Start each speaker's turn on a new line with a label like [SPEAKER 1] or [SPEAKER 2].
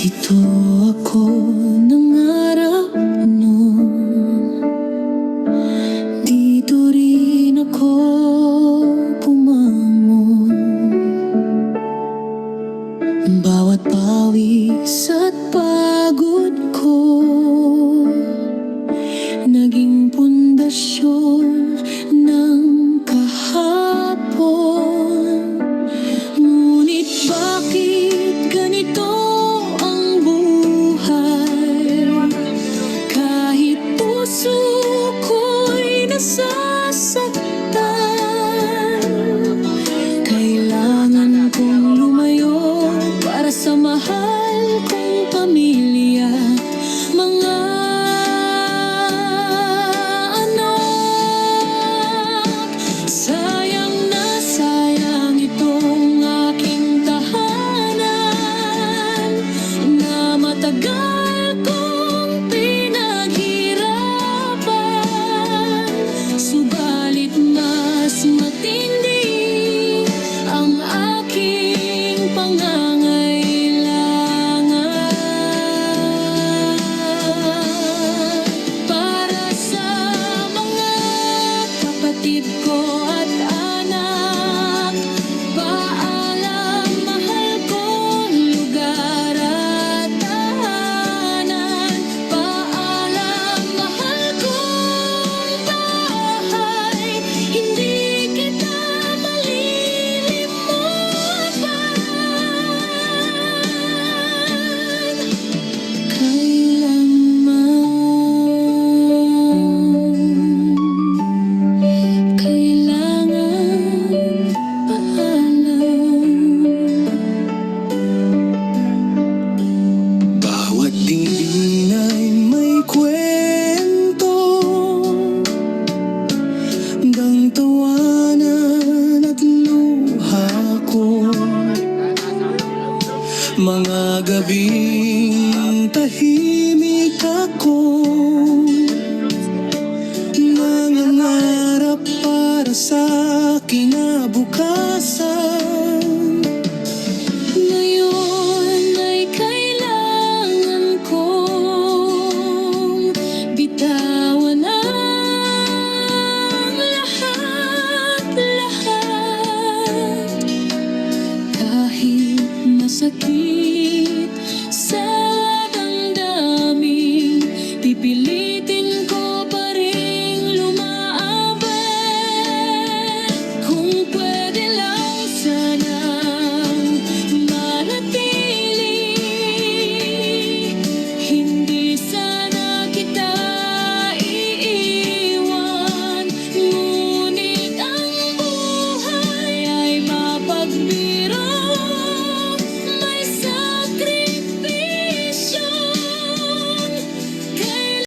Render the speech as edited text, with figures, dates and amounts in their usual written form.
[SPEAKER 1] Dito ako nangarap noon, dito rin ako bumangon. Bawat pawis at pagod ko naging pundasyon ng kahapon. Ngunit bakit ganito ang buhay? Kahit puso ko'y nasasaktan, kailangan kong lumayo para sa mahal kong pamilya. Mga anak, sayang na sayang itong aking tahanan na matagal kong pinaghirapan. Subalit mas matindi ang aking pangangailangan para sa mga kapatid ko at anak. Paalam, mahal kong lugar at tahanan. Paalam, mahal kong bahay. Hindi kita malilimutan kailanman. Kailangan paalam.
[SPEAKER 2] Bawat dingding ay may kwento, hanggang tawanan at luha ko. Mga gabing tahimik ako, nangangarap para sa kinabukasan.